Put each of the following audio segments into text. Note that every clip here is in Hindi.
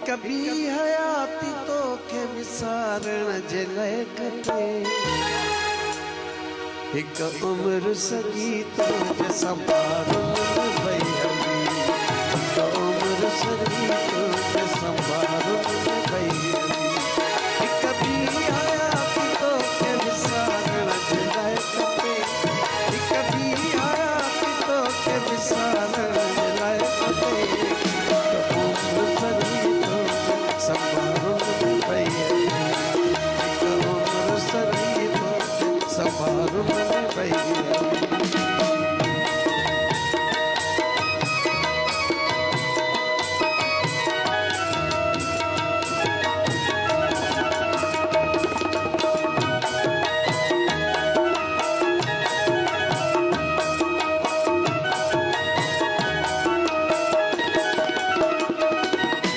कभी हयाती तो के विसारण जे लाइ खपे हिक उम्र सगी तो जे संभारण भई हली हिक उम्र सगी तो जे संभारण भई हली कभी हयाती तो के विसारण जे लाइ खपे कभी हयाती तो के विसारण जे लाइ खपे संभारुन भई हिक उम्र सगी तो संभारुन भई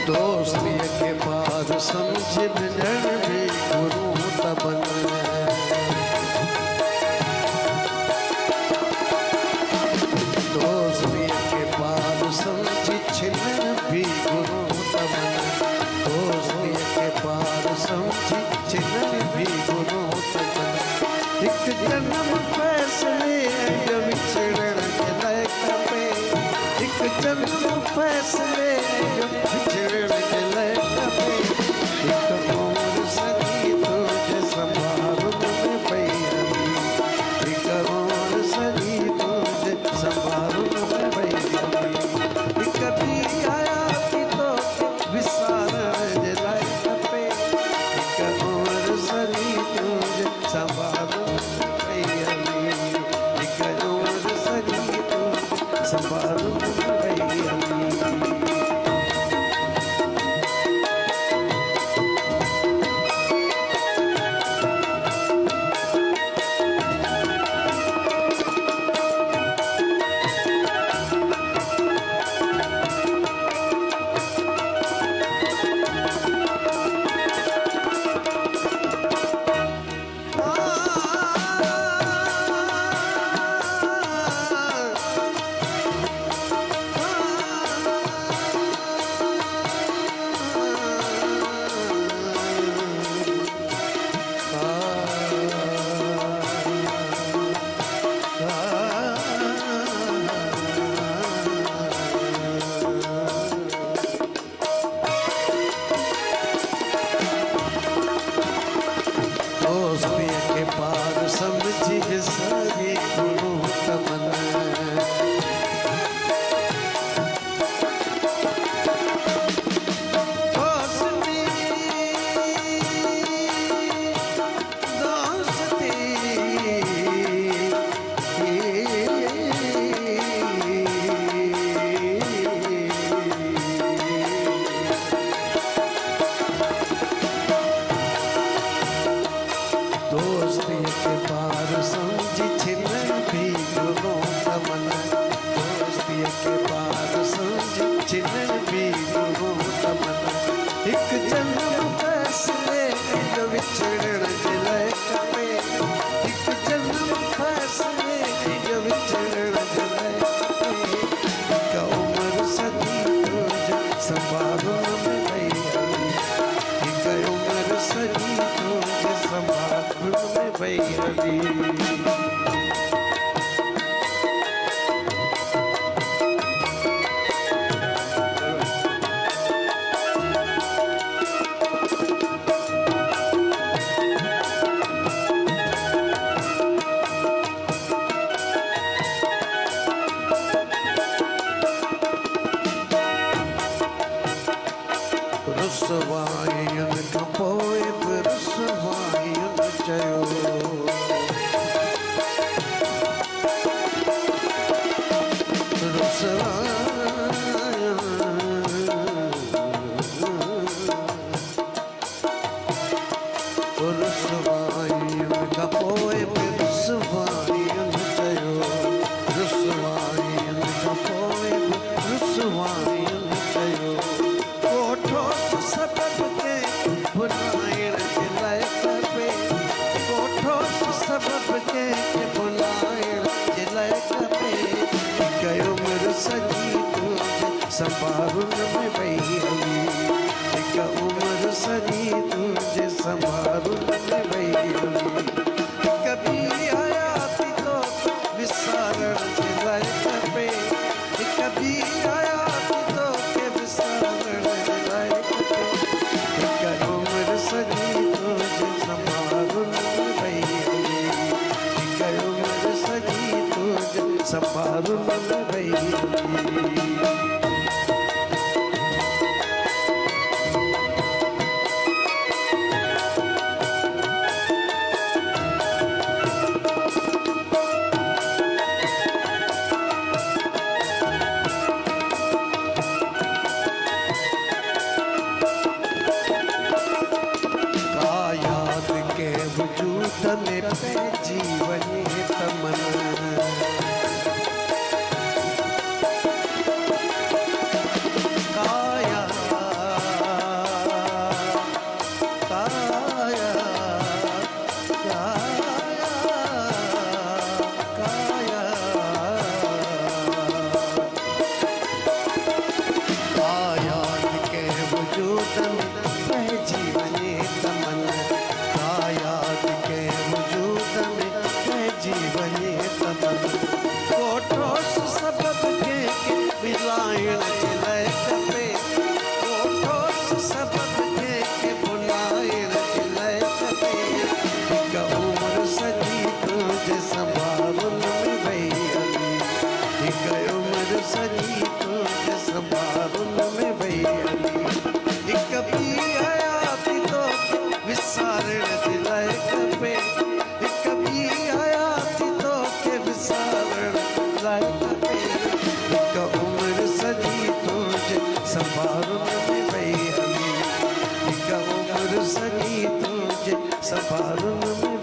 दोस्तीअ के पार समझ मिलण में गुरु तबन दोस्तीअ के पार समझ छिलण भी गुरु तबन दोस्तीअ के पार समझ छिलण भी गुरु तबन हिक जन्म फैसले जो विछड़ण जे लाइ खपे हिक जन्म फैसले जो विछड़ण जे लाइ खपे हिक उम्र सगी तो जे संभारुन भई हली हिक उम्र सगी तो जे संभारुन भई हली हिक भी हयाती तो विसारण जे लाइ खपे हिक उम्र सगी तो जे संभारुन भई हली हिक उम्र सगी तो संभारुन भई हली दोस्तीअ के पार समझी सभी गुरु तमन दोस्तीअ के पार समझी छिलण भी गुरु तमन दोस्तीअ के पार समझी छिलण भी गुरु तमन हिक जन्म फैसले जो विछड़ण जे लाइ खपे हिक जन्म फैसले जो विछड़ण जे लाइ खपे हिक उम्र सगी तो जे संभारुन भई हली हिक उम्र सगी तो जे संभारुन भई हली रुसवाइन खां पोइ बि रुसवाइन चयो रुसवाइन खां पोइ बि रुसवाइन चयो रुसवाइन खां पोइ बि रुसवाइन चयो कोठो सबब के बुलाइण जे लाइ खपे कोठो सबब के बुलाइण जे लाइ खपे हिक उम्र सजी तो संभारुन में भई हली उम्र सजी तुझे संभालूं में वही अली। कभी आया थी तो विसारण दिलाए पे, कभी आया थी तो के विसारण दिलाए पे। उम्र सजी तुझे संभालूं में वही अली। उम्र सजी तुझे संभालूं में वही अली। मेरे जीवन तमन काया काया काया काया के वजूद में जीवन तमन काया के जीवन तमन कोठोस सबब के मिलायण जिलय कपे कोठोस सबब के बुलायण जिलय कपे उम्र सजी तुझे संभालूं में वही अली। उम्र सजी तुझे संभालूं में वही अली। कभी आया थी तो विसारण दिलाए कपे, कभी आया थी तो के विसारण दिलाए कपे। उम्र सजी तुझे संभालूं में वही अली। उम्र सजी तुझे संभालूं में